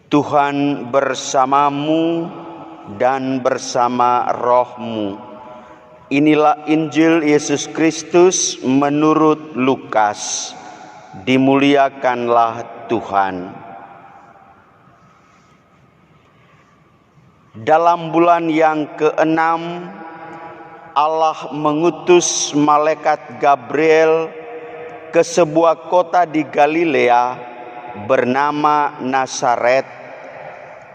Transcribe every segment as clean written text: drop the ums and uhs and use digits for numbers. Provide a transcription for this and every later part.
Tuhan bersamamu dan bersama rohmu. Inilah Injil Yesus Kristus menurut Lukas. Dimuliakanlah Tuhan. Dalam bulan yang ke-6, Allah mengutus malaikat Gabriel ke sebuah kota di Galilea bernama Nazaret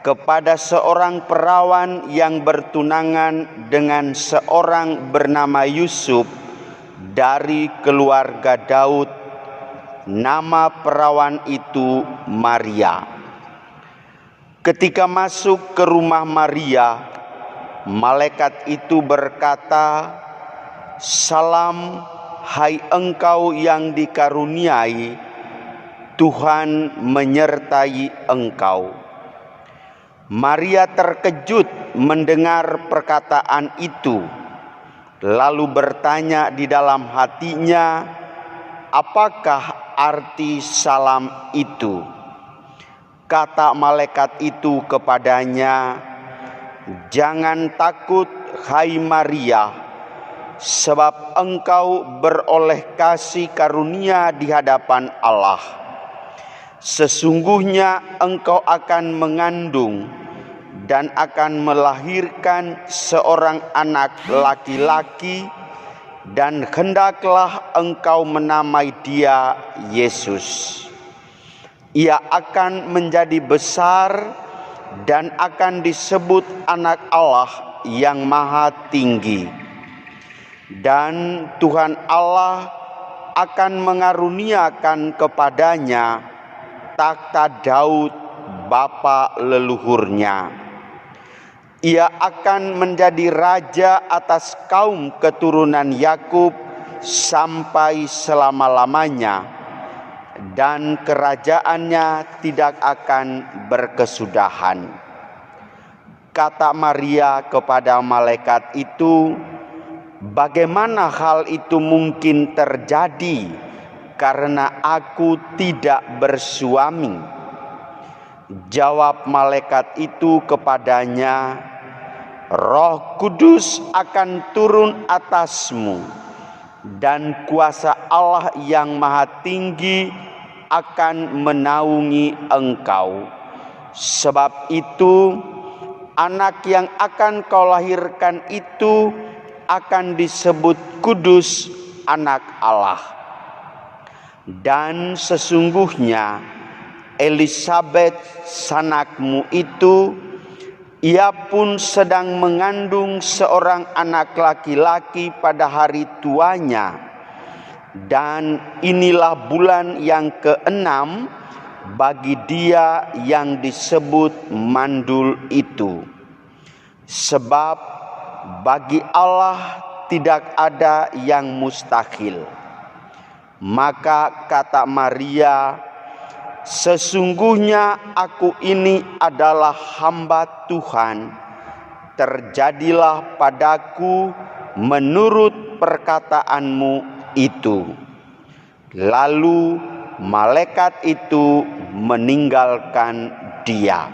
kepada seorang perawan yang bertunangan dengan seorang bernama Yusuf dari keluarga Daud. Nama perawan itu Maria. Ketika masuk ke rumah Maria, malaikat itu berkata, "Salam, hai engkau yang dikaruniai, Tuhan menyertai engkau." Maria terkejut mendengar perkataan itu, lalu bertanya di dalam hatinya, "Apakah arti salam itu?" Kata malaikat itu kepadanya, "Jangan takut, hai Maria, sebab engkau beroleh kasih karunia di hadapan Allah. Sesungguhnya engkau akan mengandung dan akan melahirkan seorang anak laki-laki, dan hendaklah engkau menamai dia Yesus. Ia akan menjadi besar dan akan disebut Anak Allah yang Maha Tinggi. Dan Tuhan Allah akan mengaruniakan kepadanya takhta Daud bapa leluhurnya. Ia akan menjadi raja atas kaum keturunan Yakub sampai selama-lamanya, dan kerajaannya tidak akan berkesudahan." Kata Maria kepada malaikat itu, "Bagaimana hal itu mungkin terjadi, karena aku tidak bersuami?" Jawab malaikat itu kepadanya, "Roh Kudus akan turun atasmu, dan kuasa Allah yang Maha Tinggi akan menaungi engkau. Sebab itu, anak yang akan kau lahirkan itu akan disebut kudus, Anak Allah. Dan sesungguhnya Elisabet sanakmu itu, ia pun sedang mengandung seorang anak laki-laki pada hari tuanya. Dan inilah bulan yang ke-6 bagi dia yang disebut mandul itu. Sebab bagi Allah tidak ada yang mustahil." Maka kata Maria, "Sesungguhnya aku ini adalah hamba Tuhan. Terjadilah padaku menurut perkataanmu itu." Lalu malaikat itu meninggalkan dia.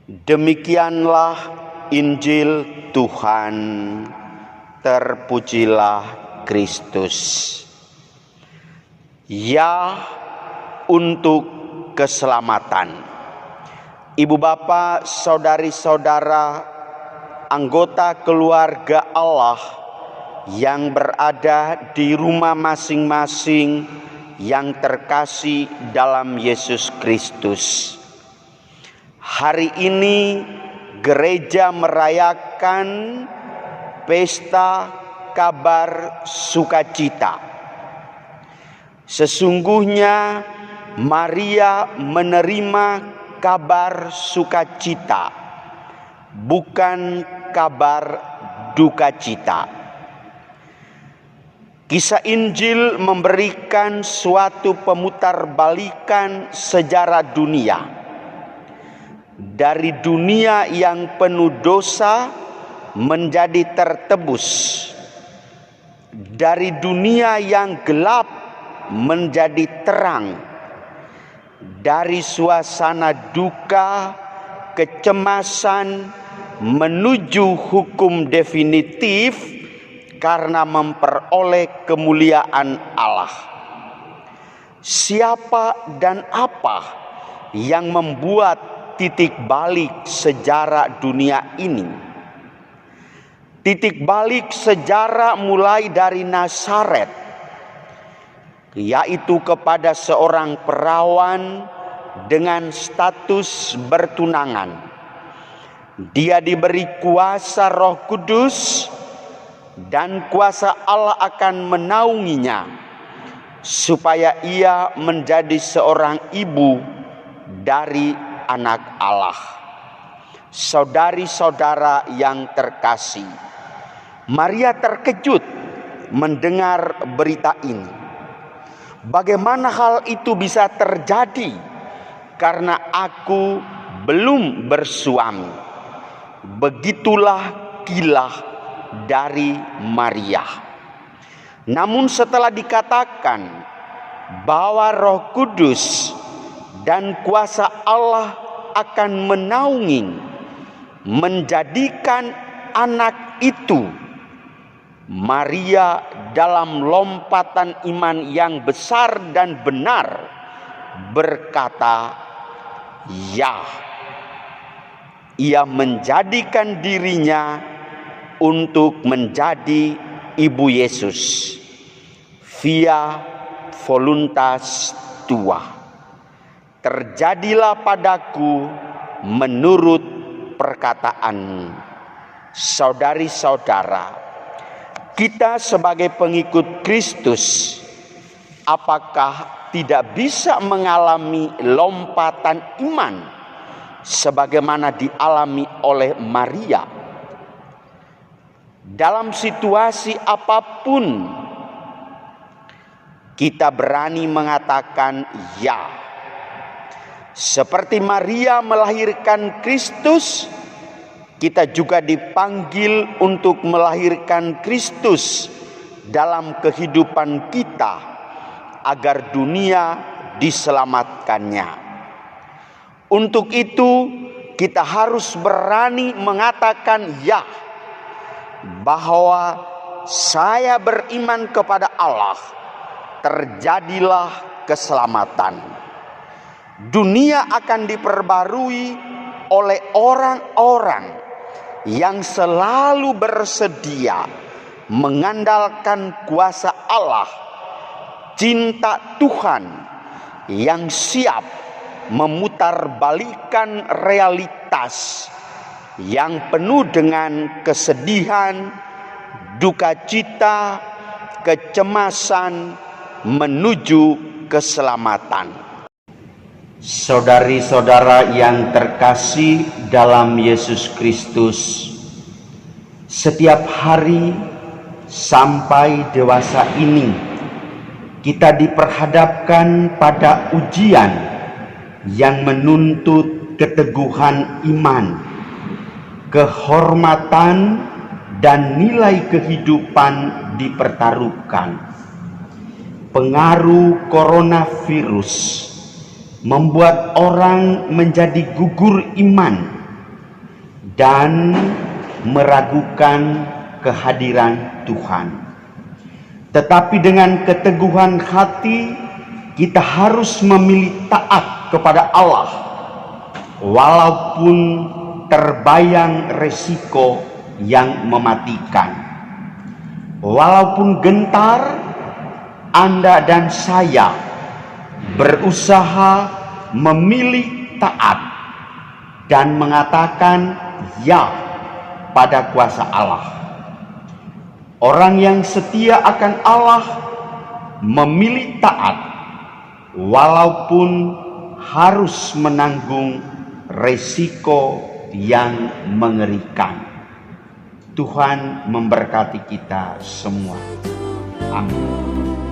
Demikianlah Injil Tuhan. Terpujilah Kristus. Ya, untuk keselamatan. Ibu bapa, saudari-saudara, anggota keluarga Allah yang berada di rumah masing-masing yang terkasih dalam Yesus Kristus. Hari ini gereja merayakan pesta kabar sukacita. Sesungguhnya Maria menerima kabar sukacita, bukan kabar duka cita. Kisah Injil memberikan suatu pemutarbalikan sejarah dunia. Dari dunia yang penuh dosa menjadi tertebus. Dari dunia yang gelap menjadi terang. dari suasana duka, kecemasan, menuju hukum definitif karena memperoleh kemuliaan Allah. Siapa dan apa yang membuat titik balik sejarah dunia ini? Titik balik sejarah mulai dari Nazaret, yaitu kepada seorang perawan dengan status bertunangan. Dia diberi kuasa Roh Kudus dan kuasa Allah akan menaunginya supaya ia menjadi seorang ibu dari anak Allah. Saudari-saudara yang terkasih, Maria terkejut mendengar berita ini. Bagaimana hal itu bisa terjadi? Karena aku belum bersuami. Begitulah kilah dari Maria. Namun setelah dikatakan bahwa Roh Kudus dan kuasa Allah akan menaungi, menjadikan anak itu, Maria dalam lompatan iman yang besar dan benar berkata, "Ya." Ia menjadikan dirinya untuk menjadi ibu Yesus via voluntas tua. Terjadilah padaku menurut perkataan. Saudari-saudara, kita sebagai pengikut Kristus, apakah tidak bisa mengalami lompatan iman sebagaimana dialami oleh Maria? Dalam situasi apapun, kita berani mengatakan ya. Seperti Maria melahirkan Kristus, kita juga dipanggil untuk melahirkan Kristus dalam kehidupan kita agar dunia diselamatkannya. Untuk itu kita harus berani mengatakan ya, bahwa saya beriman kepada Allah, terjadilah keselamatan. Dunia akan diperbarui oleh orang-orang yang selalu bersedia mengandalkan kuasa Allah, cinta Tuhan yang siap memutarbalikkan realitas yang penuh dengan kesedihan, duka cita, kecemasan menuju keselamatan. Saudari-saudara yang terkasih dalam Yesus Kristus, setiap hari sampai dewasa ini kita diperhadapkan pada ujian yang menuntut keteguhan iman, kehormatan dan nilai kehidupan dipertaruhkan. Pengaruh coronavirus membuat orang menjadi gugur iman dan meragukan kehadiran Tuhan. Tetapi dengan keteguhan hati kita harus memilih taat kepada Allah, walaupun terbayang resiko yang mematikan. Walaupun gentar, Anda dan saya berusaha memilih taat dan mengatakan ya pada kuasa Allah. Orang yang setia akan Allah memilih taat walaupun harus menanggung resiko yang mengerikan. Tuhan memberkati kita semua. Amin.